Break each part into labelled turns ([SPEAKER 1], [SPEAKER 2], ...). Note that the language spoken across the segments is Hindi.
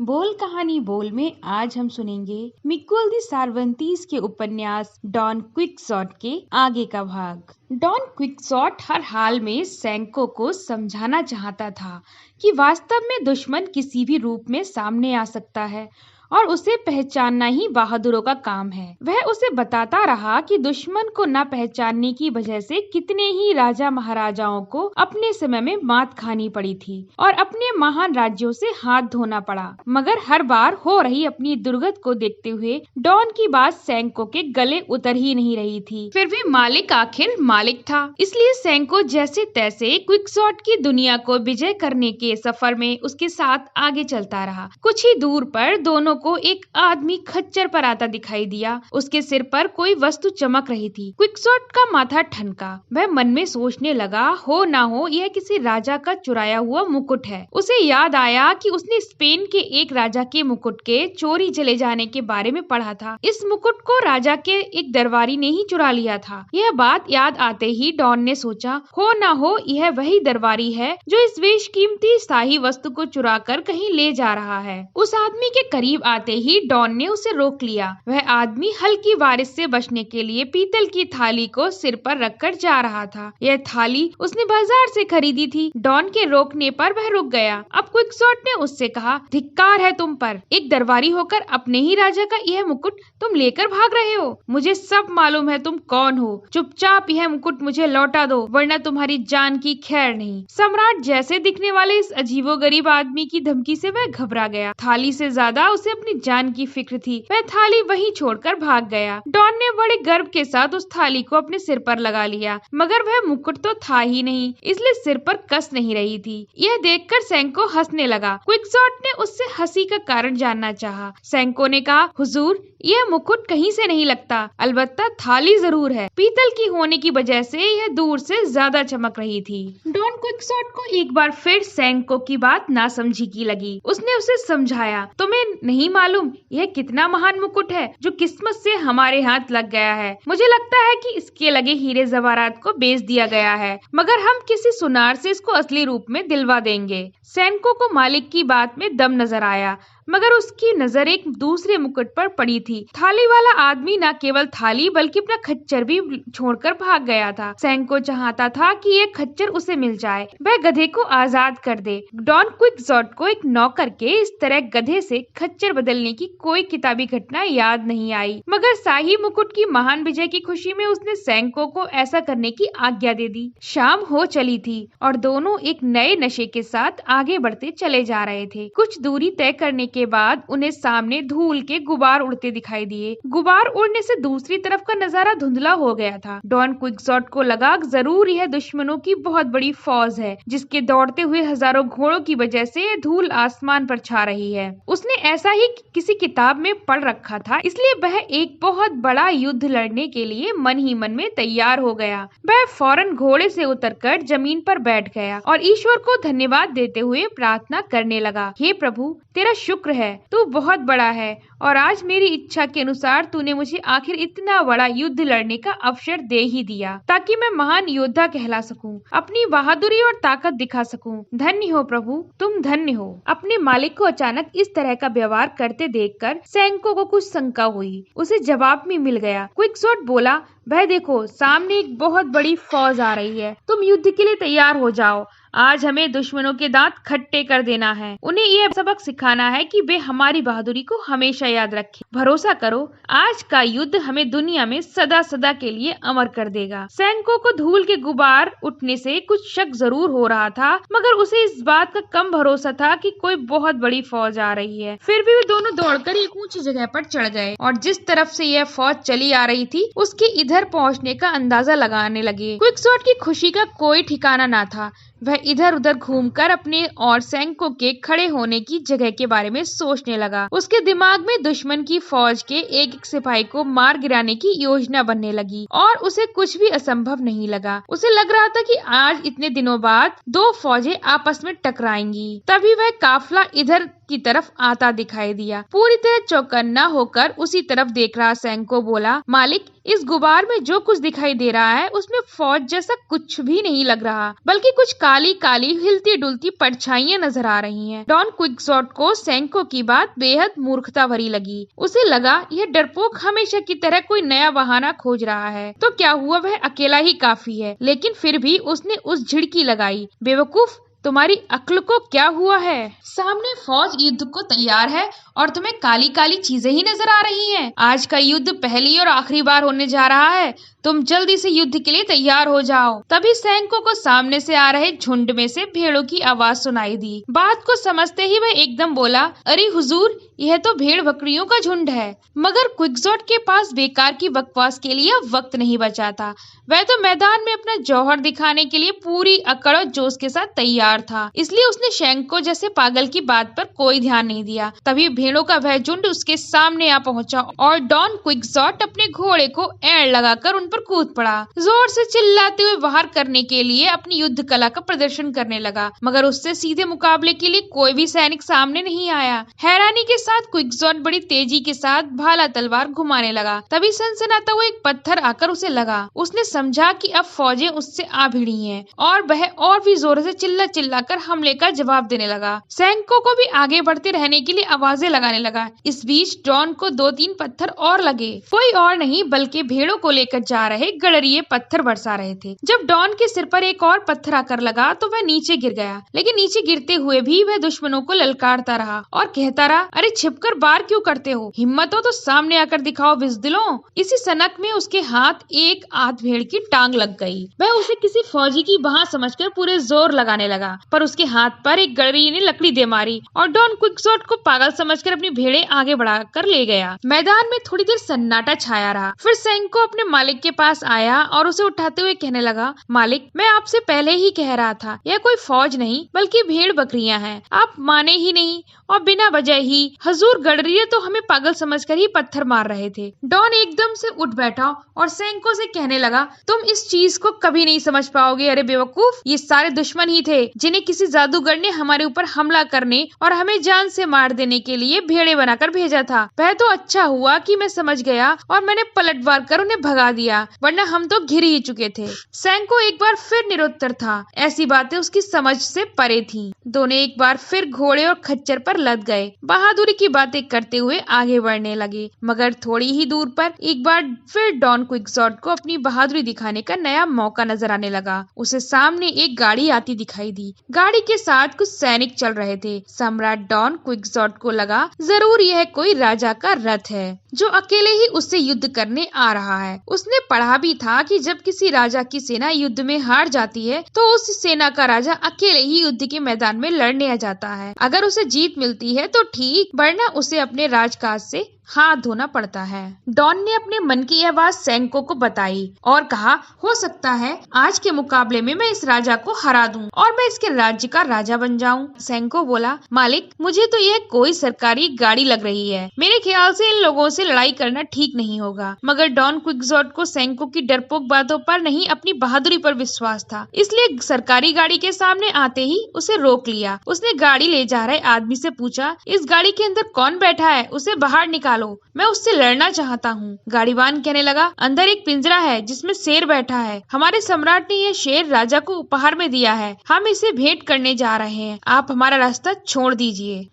[SPEAKER 1] बोल कहानी बोल में आज हम सुनेंगे मिकुल दी सार्वंतीस के उपन्यास डॉन क्विक्सॉट के आगे का भाग। डॉन क्विक्सॉट हर हाल में सैंको को समझाना चाहता था कि वास्तव में दुश्मन किसी भी रूप में सामने आ सकता है और उसे पहचानना ही बहादुरों का काम है। वह उसे बताता रहा कि दुश्मन को न पहचानने की वजह से कितने ही राजा महाराजाओं को अपने समय में मात खानी पड़ी थी और अपने महान राज्यों से हाथ धोना पड़ा, मगर हर बार हो रही अपनी दुर्गत को देखते हुए डॉन की बात सैंको के गले उतर ही नहीं रही थी। फिर भी मालिक आखिर मालिक था, इसलिए सैंको जैसे तैसे क्विक्सॉट की दुनिया को विजय करने के सफर में उसके साथ आगे चलता रहा। कुछ ही दूर पर दोनों को एक आदमी खच्चर पर आता दिखाई दिया। उसके सिर पर कोई वस्तु चमक रही थी। क्विक्सॉट का माथा ठनका। वह मन में सोचने लगा, हो ना हो यह किसी राजा का चुराया हुआ मुकुट है। उसे याद आया कि उसने स्पेन के एक राजा के मुकुट के चोरी चले जाने के बारे में पढ़ा था। इस मुकुट को राजा के एक दरबारी ने ही चुरा लिया था। यह बात याद आते ही डॉन ने सोचा, हो ना हो यह वही दरबारी है जो इस बेशकीमती शाही वस्तु को चुरा कर कहीं ले जा रहा है। उस आदमी के करीब आते ही डॉन ने उसे रोक लिया। वह आदमी हल्की बारिश से बचने के लिए पीतल की थाली को सिर पर रखकर जा रहा था। यह थाली उसने बाजार से खरीदी थी। डॉन के रोकने पर वह रुक गया। अब क्विक्सॉट ने उससे कहा, धिक्कार है तुम पर, एक दरबारी होकर अपने ही राजा का यह मुकुट तुम लेकर भाग रहे हो। मुझे सब मालूम है तुम कौन हो। चुपचाप यह मुकुट मुझे लौटा दो, वरना तुम्हारी जान की खैर नहीं। सम्राट जैसे दिखने वाले इस अजीबोगरीब आदमी की धमकी से वह घबरा गया। थाली से ज्यादा उसे अपनी जान की फिक्र थी। वह थाली वहीं छोड़कर भाग गया। डॉन ने बड़े गर्व के साथ उस थाली को अपने सिर पर लगा लिया, मगर वह मुकुट तो था ही नहीं, इसलिए सिर पर कस नहीं रही थी। यह देखकर सैंको हंसने लगा। क्विक्सॉट ने उससे हंसी का कारण जानना चाहा। सैंको ने कहा, हुजूर, यह मुकुट कहीं से नहीं लगता, अलबत्ता थाली जरूर है। पीतल की होने की वजह से यह दूर से ज्यादा चमक रही थी। डॉन क्विक्सॉट को एक बार फिर सैंको की बात नासमझी की लगी। उसने उसे समझाया, तुम्हें नहीं मालूम यह कितना महान मुकुट है जो किस्मत से हमारे हाथ लग गया है। मुझे लगता है कि इसके लगे हीरे जवाहरात को बेच दिया गया है, मगर हम किसी सुनार से इसको असली रूप में दिलवा देंगे। सैंको को मालिक की बात में दम नजर आया, मगर उसकी नजर एक दूसरे मुकुट पर पड़ी थी। थाली वाला आदमी न केवल थाली बल्कि अपना खच्चर भी छोड़कर भाग गया था। सैंको चाहता था कि ये खच्चर उसे मिल जाए, वह गधे को आजाद कर दे। डॉन क्विक्सॉट को एक नौकर के इस तरह गधे से खच्चर बदलने की कोई किताबी घटना याद नहीं आई, मगर शाही मुकुट की महान विजय की खुशी में उसने सैंको को ऐसा करने की आज्ञा दे दी। शाम हो चली थी और दोनों एक नए नशे के साथ आगे बढ़ते चले जा रहे थे। कुछ दूरी तय करने के बाद उन्हें सामने धूल के गुबार उड़ते दिखाई दिए। गुबार उड़ने से दूसरी तरफ का नजारा धुंधला हो गया था। डॉन क्विक्सॉट को लगा जरूर यह दुश्मनों की बहुत बड़ी फौज है, जिसके दौड़ते हुए हजारों घोड़ों की वजह से यह धूल आसमान पर छा रही है। उसने ऐसा ही किसी किताब में पढ़ रखा था, इसलिए वह एक बहुत बड़ा युद्ध लड़ने के लिए मन ही मन में तैयार हो गया। वह फौरन घोड़े से उतरकर जमीन पर बैठ गया और ईश्वर को धन्यवाद देते हुए प्रार्थना करने लगा, हे प्रभु, तेरा शुक्र है, तू बहुत बड़ा है और आज मेरी इच्छा के अनुसार तूने मुझे आखिर इतना बड़ा युद्ध लड़ने का अवसर दे ही दिया, ताकि मैं महान योद्धा कहला सकूं, अपनी बहादुरी और ताकत दिखा सकूं। धन्य हो प्रभु, तुम धन्य हो। अपने मालिक को अचानक इस तरह का व्यवहार करते देखकर सैंको को कुछ शंका हुई। उसे जवाब में मिल गया। क्विक्सॉट बोला, वह देखो, सामने एक बहुत बड़ी फौज आ रही है, तुम युद्ध के लिए तैयार हो जाओ। आज हमें दुश्मनों के दांत खट्टे कर देना है। उन्हें यह सबक सिखाना है कि वे हमारी बहादुरी को हमेशा याद रखें। भरोसा करो, आज का युद्ध हमें दुनिया में सदा सदा के लिए अमर कर देगा। सैंको को धूल के गुबार उठने से कुछ शक जरूर हो रहा था, मगर उसे इस बात का कम भरोसा था कि कोई बहुत बड़ी फौज आ रही है। फिर भी वे दोनों दौड़कर एक ऊंची जगह पर चढ़ गए और जिस तरफ से यह फौज चली आ रही थी उसके इधर पहुंचने का अंदाजा लगाने लगे। क्विक्सॉट की खुशी का कोई ठिकाना न था। वह इधर उधर घूमकर अपने और सैंको के खड़े होने की जगह के बारे में सोचने लगा। उसके दिमाग में दुश्मन की फौज के एक एक सिपाही को मार गिराने की योजना बनने लगी और उसे कुछ भी असंभव नहीं लगा। उसे लग रहा था कि आज इतने दिनों बाद दो फौजें आपस में टकराएंगी। तभी वह काफिला इधर की तरफ आता दिखाई दिया। पूरी तरह चौकन्ना होकर उसी तरफ देख रहा सैंको बोला, मालिक, इस गुबार में जो कुछ दिखाई दे रहा है उसमें फौज जैसा कुछ भी नहीं लग रहा, बल्कि कुछ काली काली हिलती डुलती परछाइयां नजर आ रही हैं। डॉन क्विक्सॉट को सेंको की बात बेहद मूर्खता भरी लगी। उसे लगा यह डरपोक हमेशा की तरह कोई नया बहाना खोज रहा है, तो क्या हुआ, वह अकेला ही काफी है। लेकिन फिर भी उसने उस झिड़की लगाई, बेवकूफ, तुम्हारी अक्ल को क्या हुआ है? सामने फौज युद्ध को तैयार है और तुम्हें काली काली चीजें ही नजर आ रही हैं। आज का युद्ध पहली और आखिरी बार होने जा रहा है, तुम जल्दी से युद्ध के लिए तैयार हो जाओ। तभी सैनिकों को सामने से आ रहे झुंड में से भेड़ों की आवाज सुनाई दी। बात को समझते ही वह एकदम बोला, अरे हुजूर, यह तो भेड़ बकरियों का झुंड है। मगर क्विकसॉट के पास बेकार की बकवास के लिए अब वक्त नहीं बचा था। वह तो मैदान में अपना जौहर दिखाने के लिए पूरी अकड़ और जोश के साथ तैयार था, इसलिए उसने शैंको जैसे पागल की बात पर कोई ध्यान नहीं दिया। तभी भेड़ों का वह झुंड उसके सामने आ पहुंचा और डॉन क्विकसॉट अपने घोड़े को एड़ लगाकर उन पर कूद पड़ा। जोर से चिल्लाते हुए बाहर करने के लिए अपनी युद्ध कला का प्रदर्शन करने लगा, मगर उससे सीधे मुकाबले के लिए कोई भी सैनिक सामने नहीं आया। हैरानी के साथ क्विकसॉट बड़ी तेजी के साथ भाला तलवार घुमाने लगा। तभी सनसनाता हुआ एक पत्थर आकर उसे लगा। उसने समझा कि अब फौजें उससे आ भिड़ी हैं और वह और भी जोर से चिल्ला चिल्ला कर हमले का जवाब देने लगा। सैनिकों को भी आगे बढ़ते रहने के लिए आवाजें लगाने लगा। इस बीच डॉन को 2-3 पत्थर और लगे। कोई और नहीं बल्कि भेड़ों को लेकर जा रहे गडरिये पत्थर बरसा रहे थे। जब डॉन के सिर पर एक और पत्थर आकर लगा तो वह नीचे गिर गया, लेकिन नीचे गिरते हुए भी वह दुश्मनों को ललकारता रहा और कहता रहा, अरे छिपकर बार क्यों करते हो, हिम्मत हो तो सामने आकर दिखाओ बिजदिलों। इसी सनक में उसके हाथ एक आध भेड़ की टांग लग गई। वह उसे किसी फौजी की बाह समझकर पूरे जोर लगाने लगा, पर उसके हाथ पर एक गडरिये ने लकड़ी दे मारी और डॉन क्विकसॉट को पागल समझकर अपनी भेड़ें आगे बढ़ाकर ले गया। मैदान में थोड़ी देर सन्नाटा छाया रहा। फिर सैनिको अपने मालिक के पास आया और उसे उठाते हुए कहने लगा, मालिक, मैं आपसे पहले ही कह रहा था, यह कोई फौज नहीं बल्कि भेड़ बकरियां हैं। आप माने ही नहीं और बिना वजह ही हुजूर गडरिये तो हमें पागल समझकर ही पत्थर मार रहे थे। डॉन एकदम से उठ बैठा और सैनिकों से कहने लगा, तुम इस चीज को कभी नहीं समझ पाओगे। अरे बेवकूफ, ये सारे दुश्मन ही थे जिन्हें किसी जादूगर ने हमारे ऊपर हमला करने और हमें जान से मार देने के लिए भेड़े बनाकर भेजा था। वह तो अच्छा हुआ कि मैं समझ गया और मैंने पलटवार कर उन्हें भगा दिया, वरना हम तो घिर ही चुके थे। सैनिको एक बार फिर निरुत्तर था। ऐसी बातें उसकी समझ से परे थीं। दोनों एक बार फिर घोड़े और खच्चर पर लद गए। बहादुरी की बातें करते हुए आगे बढ़ने लगे, मगर थोड़ी ही दूर पर एक बार फिर डॉन क्विकसॉट को अपनी बहादुरी दिखाने का नया मौका नजर आने लगा। उसे सामने एक गाड़ी आती दिखाई दी। गाड़ी के साथ कुछ सैनिक चल रहे थे। सम्राट डॉन क्विकसॉट को लगा, जरूर यह कोई राजा का रथ है जो अकेले ही उससे युद्ध करने आ रहा है। उसने पढ़ा भी था कि जब किसी राजा की सेना युद्ध में हार जाती है तो उस सेना का राजा अकेले ही युद्ध के मैदान में लड़ने आ जाता है। अगर उसे जीत मिलती है तो ठीक, वरना उसे अपने राजकाज से हाथ धोना पड़ता है। डॉन ने अपने मन की यह बात सैनिकों को बताई और कहा, हो सकता है आज के मुकाबले में मैं इस राजा को हरा दूं और मैं इसके राज्य का राजा बन जाऊं। सैनिको बोला, मालिक, मुझे तो यह कोई सरकारी गाड़ी लग रही है। मेरे ख्याल से इन लोगों से लड़ाई करना ठीक नहीं होगा। मगर डॉन क्विकसॉट को सैनिकों की डरपोक बातों पर नहीं, अपनी बहादुरी पर विश्वास था, इसलिए सरकारी गाड़ी के सामने आते ही उसे रोक लिया। उसने गाड़ी ले जा रहे आदमी से पूछा, इस गाड़ी के अंदर कौन बैठा है, उसे बाहर निकालो, मैं उससे लड़ना चाहता हूँ। गाड़ीवान कहने लगा, अंदर एक पिंजरा है जिसमें शेर बैठा है। हमारे सम्राट ने यह शेर राजा को उपहार में दिया है। हम इसे भेंट करने जा रहे हैं। आप हमारा रास्ता छोड़ दीजिए।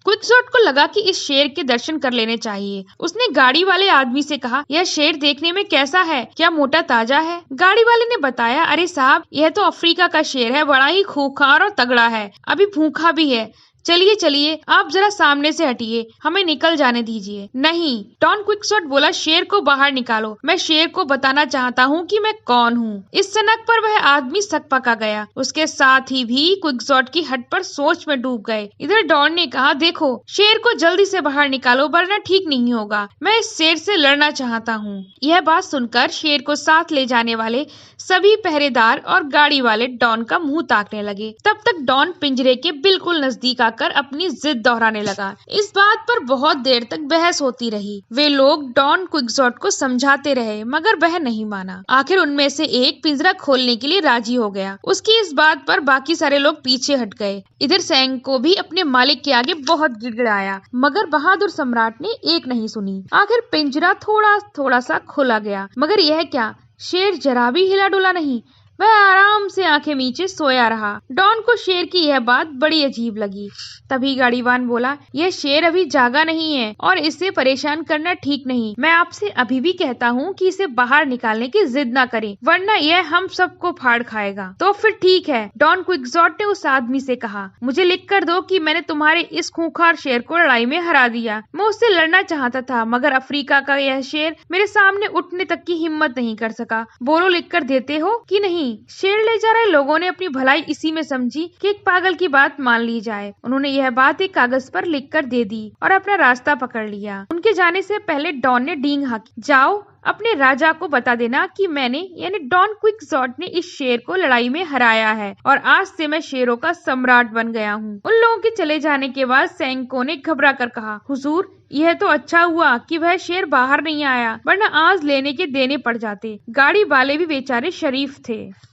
[SPEAKER 1] क्विकसॉट को लगा कि इस शेर के दर्शन कर लेने चाहिए। उसने गाड़ी वाले आदमी से कहा, यह शेर देखने में कैसा है, क्या मोटा ताजा है? गाड़ी वाले ने बताया, अरे साहब, यह तो अफ्रीका का शेर है, बड़ा ही खूंखार और तगड़ा है, अभी भूखा भी है। चलिए चलिए, आप जरा सामने से हटिए, हमें निकल जाने दीजिए। नहीं, डॉन क्विकसॉट बोला, शेर को बाहर निकालो। मैं शेर को बताना चाहता हूँ कि मैं कौन हूँ। इस सनक पर वह आदमी सकपका गया। उसके साथ ही भी क्विकसॉट की हट पर सोच में डूब गए। इधर डॉन ने कहा, देखो, शेर को जल्दी से बाहर निकालो वरना ठीक नहीं होगा। मैं इस शेर से लड़ना चाहता हूँ। यह बात सुनकर शेर को साथ ले जाने वाले सभी पहरेदार और गाड़ी वाले डॉन का मुंह ताकने लगे। तब तक डॉन पिंजरे के बिल्कुल नजदीक कर अपनी जिद दोहराने लगा। इस बात पर बहुत देर तक बहस होती रही। वे लोग डॉन क्विकसॉट को समझाते रहे, मगर वह नहीं माना। आखिर उनमें से एक पिंजरा खोलने के लिए राजी हो गया। उसकी इस बात पर बाकी सारे लोग पीछे हट गए। इधर सैनिको भी अपने मालिक के आगे बहुत गिड़गिड़ाया, मगर बहादुर सम्राट ने एक नहीं सुनी। आखिर पिंजरा थोड़ा थोड़ा सा खोला गया, मगर यह क्या, शेर जरा भी हिला डुला नहीं। वह आराम से आंखें मीचे सोया रहा। डॉन को शेर की यह बात बड़ी अजीब लगी। तभी गाड़ीवान बोला, यह शेर अभी जागा नहीं है और इसे परेशान करना ठीक नहीं। मैं आपसे अभी भी कहता हूँ कि इसे बाहर निकालने की जिद ना करें, वरना यह हम सबको फाड़ खाएगा। तो फिर ठीक है, डॉन क्विक्सॉट ने उस आदमी से कहा, मुझे लिख कर दो कि मैंने तुम्हारे इस खूंखार शेर को लड़ाई में हरा दिया। मैं उससे लड़ना चाहता था, मगर अफ्रीका का यह शेर मेरे सामने उठने तक की हिम्मत नहीं कर सका। बोलो, लिख कर देते हो कि नहीं? शेर ले जा रहे लोगों ने अपनी भलाई इसी में समझी कि एक पागल की बात मान ली जाए। उन्होंने यह बात एक कागज पर लिख कर दे दी और अपना रास्ता पकड़ लिया। उनके जाने से पहले डॉन ने डींग हाँकी, जाओ अपने राजा को बता देना कि मैंने यानी डॉन क्विक्सॉट ने इस शेर को लड़ाई में हराया है और आज से मैं शेरों का सम्राट बन गया हूँ। उन लोगों के चले जाने के बाद सैनिकों ने घबरा कर कहा, हुजूर, यह तो अच्छा हुआ कि वह शेर बाहर नहीं आया, वरना आज लेने के देने पड़ जाते। गाड़ी वाले भी बेचारे शरीफ थे।